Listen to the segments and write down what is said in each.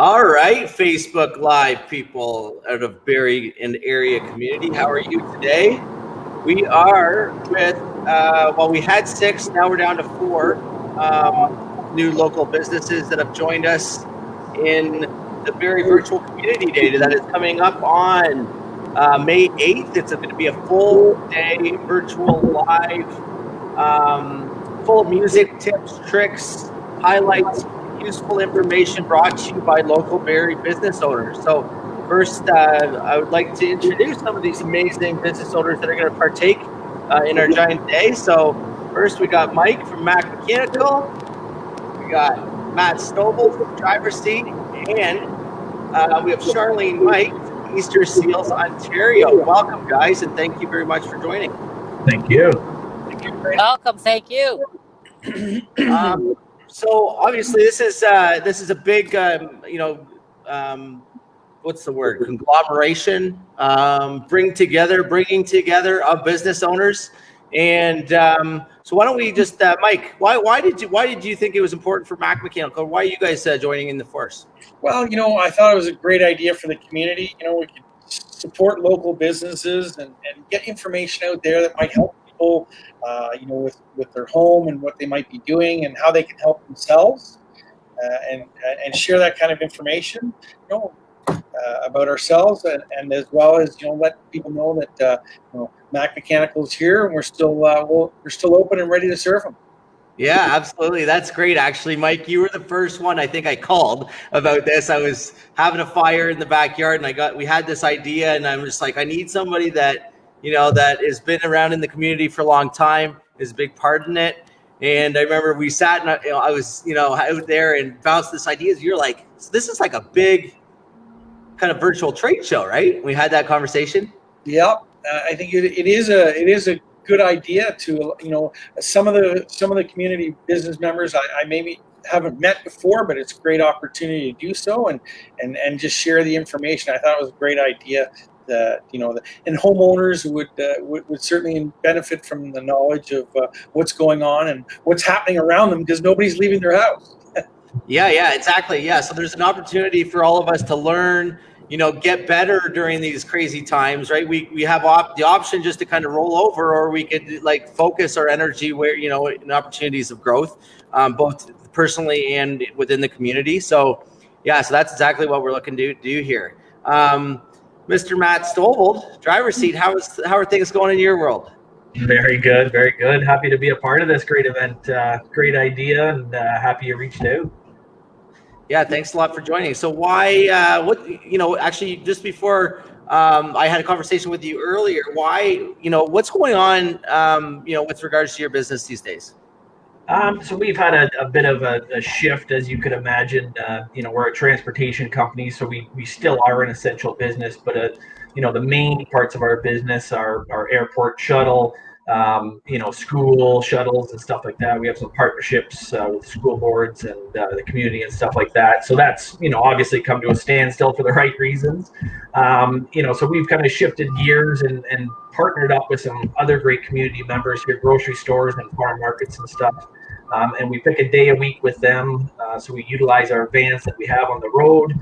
All right, Facebook Live people out of Barrie and area community. How are you today? We are with, we had 6, now we're down to 4 new local businesses that have joined us in the Barrie Virtual Community Day that is coming up on May 8th. It's going to be a full day virtual live, full of music, tips, tricks, highlights, useful information brought to you by local Barrie business owners. So first, I would like to introduce some of these amazing business owners that are going to partake in our giant day. So first, we got Mike from Mac Mechanical. We got Matt Stovall from Driver's Seat. And we have Charlene Mike from Easter Seals, Ontario. Welcome, guys, and thank you very much for joining. Thank you. Welcome. Thank you. So obviously, this is a big, what's the word? Conglomeration, bringing together of business owners, and so why don't we just, Mike? Why did you think it was important for Mac Mechanical? Why are you guys joining in the force? Well, I thought it was a great idea for the community. We could support local businesses and get information out there that might help people, with their home and what they might be doing and how they can help themselves, and share that kind of information, about ourselves, and as well as let people know that Mac Mechanical is here, and we're still open and ready to serve them. Yeah, absolutely. That's great. Actually, Mike, you were the first one I think I called about this. I was having a fire in the backyard, and we had this idea, and I'm just like, I need somebody that that has been around in the community for a long time, is a big part in it. And I remember we sat and I was out there and bounced this idea. You're like, this is like a big kind of virtual trade show, right? We had that conversation. Yeah, I think it is a good idea to some of the community business members I maybe haven't met before, but it's a great opportunity to do so and just share the information. I thought it was a great idea. And homeowners would certainly benefit from the knowledge of what's going on and what's happening around them, because nobody's leaving their house. Yeah, exactly. Yeah, so there's an opportunity for all of us to learn, get better during these crazy times, right? We have the option just to kind of roll over, or we could focus our energy where in opportunities of growth, both personally and within the community. So yeah, so that's exactly what we're looking to do here. Mr. Matt Stovall, Driver's Seat, how are things going in your world? Very good, very good. Happy to be a part of this great event. Great idea, and happy you reached out. Yeah, thanks a lot for joining. So why, actually just before I had a conversation with you earlier, why, what's going on, with regards to your business these days? So we've had a bit of a shift, as you could imagine. We're a transportation company, so we still are an essential business, but the main parts of our business are our airport shuttle, school shuttles and stuff like that. We have some partnerships with school boards and the community and stuff like that. So that's, obviously come to a standstill for the right reasons. So we've kind of shifted gears and partnered up with some other great community members here, grocery stores and farm markets and stuff. And we pick a day a week with them. So we utilize our vans that we have on the road,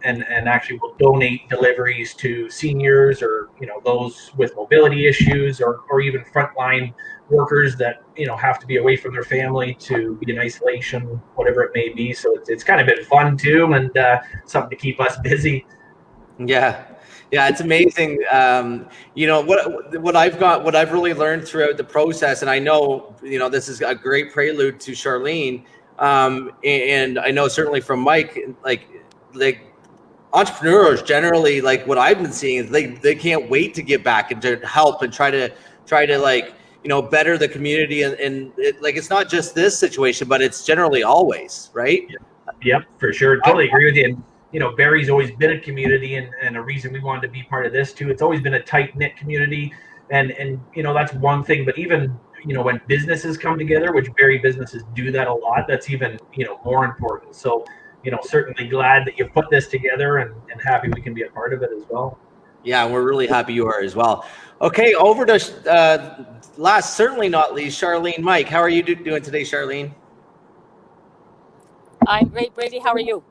and actually will donate deliveries to seniors or, those with mobility issues or even frontline workers that, have to be away from their family to be in isolation, whatever it may be. So it's kind of been fun too, and something to keep us busy. Yeah, it's amazing. What I've really learned throughout the process, and I know, this is a great prelude to Charlene, and I know certainly from Mike, like entrepreneurs generally, what I've been seeing is they can't wait to get back and to help and try to better the community, and it's not just this situation, but it's generally always, right? Yep, for sure. Totally agree with you. And Barrie's always been a community, and a reason we wanted to be part of this too. It's always been a tight knit community, and that's one thing. But even when businesses come together, which Barrie businesses do that a lot, that's even more important. So certainly glad that you've put this together, and happy we can be a part of it as well. Yeah, we're really happy you are as well. Okay, over to last, certainly not least, Charlene Mike. How are you doing today, Charlene? I'm great, Brady. How are you?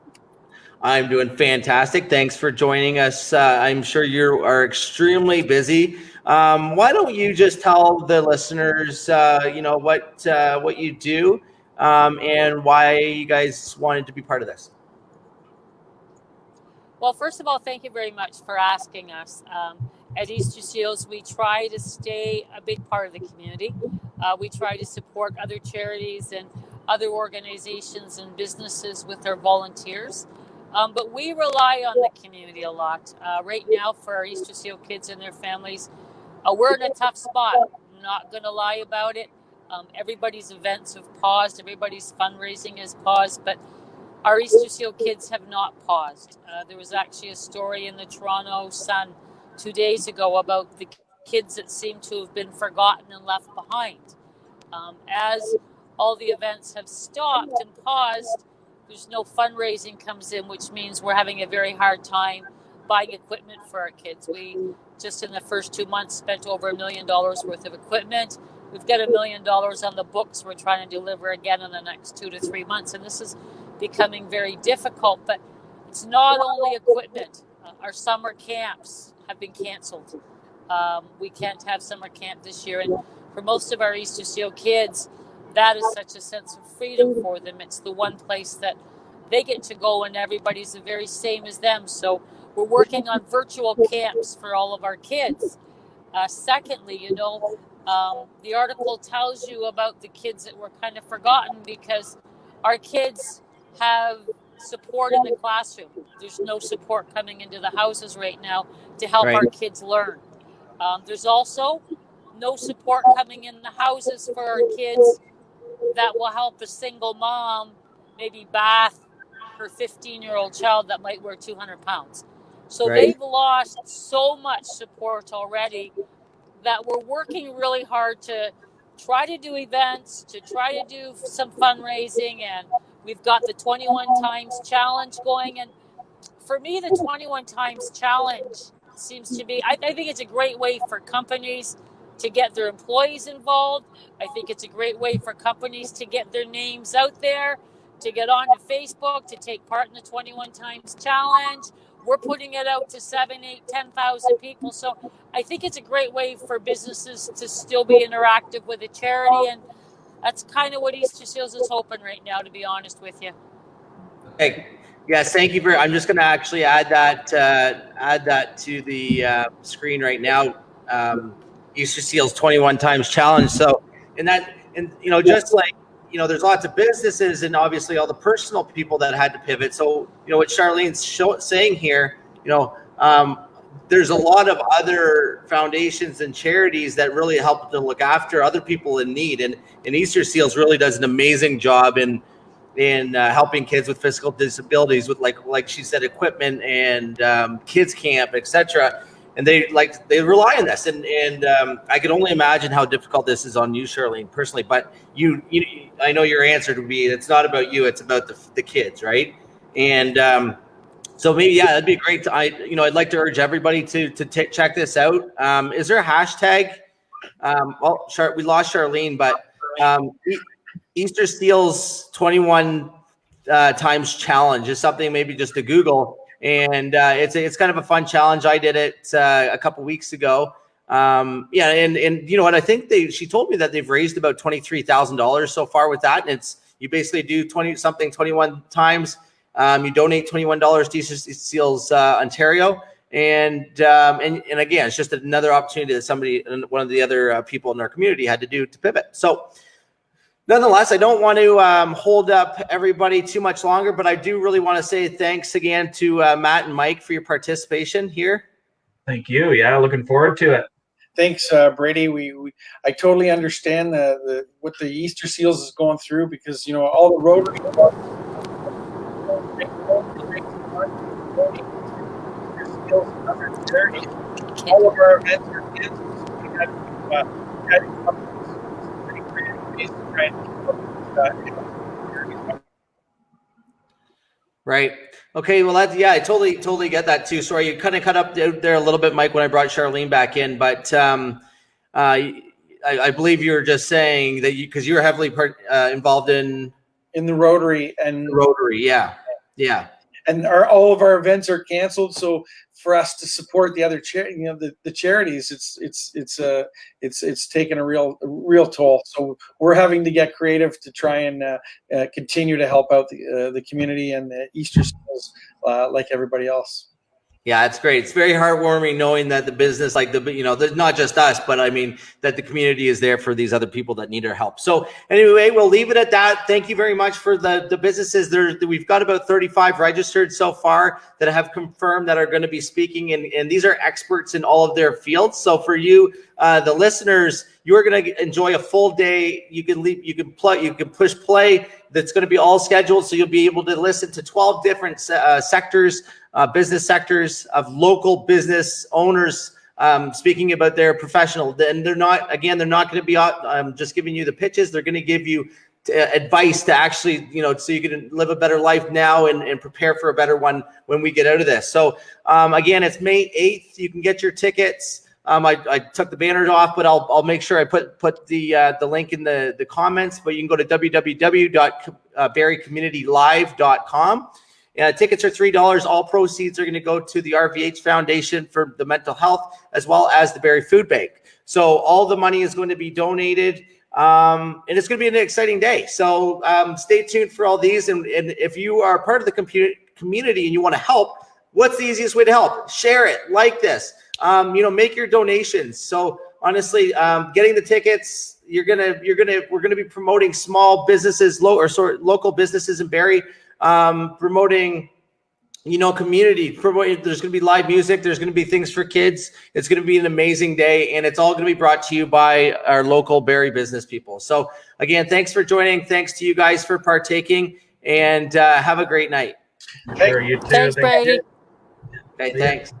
I'm doing fantastic. Thanks for joining us. I'm sure you are extremely busy. Why don't you just tell the listeners, what you do and why you guys wanted to be part of this? Well, first of all, thank you very much for asking us. At Easter Seals, we try to stay a big part of the community. We try to support other charities and other organizations and businesses with their volunteers. But we rely on the community a lot. Right now, for our Easter Seal kids and their families, we're in a tough spot. I'm not going to lie about it. Everybody's events have paused, everybody's fundraising has paused, but our Easter Seal kids have not paused. There was actually a story in the Toronto Sun 2 days ago about the kids that seem to have been forgotten and left behind. As all the events have stopped and paused, there's no fundraising comes in, which means we're having a very hard time buying equipment for our kids. We just in the first 2 months spent over $1 million worth of equipment. We've got $1 million on the books we're trying to deliver again in the next 2 to 3 months, and this is becoming very difficult. But it's not only equipment. Our summer camps have been canceled. We can't have summer camp this year, and for most of our Easter Seal kids, that is such a sense of freedom for them. It's the one place that they get to go and everybody's the very same as them. So we're working on virtual camps for all of our kids. Secondly, the article tells you about the kids that were kind of forgotten because our kids have support in the classroom. There's no support coming into the houses right now to help our kids learn. There's also no support coming in the houses for our kids that will help a single mom maybe bath her 15-year-old child that might weigh 200 pounds. So they've lost so much support already that we're working really hard to try to do events, to try to do some fundraising, and we've got the 21 times challenge going. And for me, the 21 times challenge seems to be, I think it's a great way for companies to get their employees involved. I think it's a great way for companies to get their names out there, to get onto Facebook, to take part in the 21 times challenge. We're putting it out to 7, 8, 10,000 people. So I think it's a great way for businesses to still be interactive with a charity. And that's kind of what Easter Seals is hoping right now, to be honest with you. Hey, yes, thank you very. I'm just going to actually add that to the screen right now. Easter Seals 21 times challenge. So, just like there's lots of businesses and obviously all the personal people that had to pivot. So, what Charlene's saying here, there's a lot of other foundations and charities that really help to look after other people in need, and Easter Seals really does an amazing job in helping kids with physical disabilities with like she said, equipment and kids camp, etc. And they rely on this, and I can only imagine how difficult this is on you, Charlene, personally. But I know your answer would be it's not about you, it's about the kids, right? And so maybe that'd be great. I'd like to urge everybody to check this out. Is there a hashtag? We lost Charlene, but Easter Seals 21 times challenge is something maybe just to Google, and it's kind of a fun challenge. I did it a couple weeks ago. And you know what? I think she told me that they've raised about $23,000 so far with that, and you basically do 21 times. You donate $21 to Easter Seals Ontario. And again, it's just another opportunity that one of the other people in our community had to do to pivot. So nonetheless, I don't want to hold up everybody too much longer, but I do really want to say thanks again to Matt and Mike for your participation here. Thank you. Yeah, looking forward to it. Thanks, Brady. I totally understand what the Easter Seals is going through, because all the Rotary clubs, all of our events are kids. We had pretty creative ways to try and Right. Okay. Well, I totally get that too. Sorry, you kind of cut up there a little bit, Mike, when I brought Charlene back in. But I believe you were just saying that because you were heavily involved in the Rotary and Rotary. Yeah. and all of our events are canceled. So for us to support the other the charities, it's taken a real toll. So we're having to get creative to try and continue to help out the community and the Easter Seals like everybody else. Yeah, it's great. It's very heartwarming knowing that the business, like there's not just us, but I mean that the community is there for these other people that need our help. So anyway, we'll leave it at that. Thank you very much for the businesses. We've got about 35 registered so far that have confirmed that are going to be speaking, and these are experts in all of their fields. So for you, the listeners, you're going to enjoy a full day. You can push play. That's going to be all scheduled, so you'll be able to listen to 12 different sectors. Business sectors of local business owners speaking about their professional. And they're not going to be just giving you the pitches. They're going to give you advice to actually, so you can live a better life now and prepare for a better one when we get out of this. So again, it's May 8th. You can get your tickets. I took the banners off, but I'll make sure I put the link in the comments. But you can go to www.barriecommunitylive.com. Tickets are $3. All proceeds are going to go to the RVH Foundation for the mental health, as well as the Barrie Food Bank. So all the money is going to be donated, and it's going to be an exciting day. So stay tuned for all these. And if you are part of the community and you want to help, what's the easiest way to help? Share it, like this, make your donations. So honestly, getting the tickets, we're going to be promoting small businesses, local businesses in Barrie. Promoting, community. There's going to be live music. There's going to be things for kids. It's going to be an amazing day, and it's all going to be brought to you by our local Barrie business people. So again, thanks for joining. Thanks to you guys for partaking, and have a great night. Sure, you too. Thanks, Brady. Okay, thanks.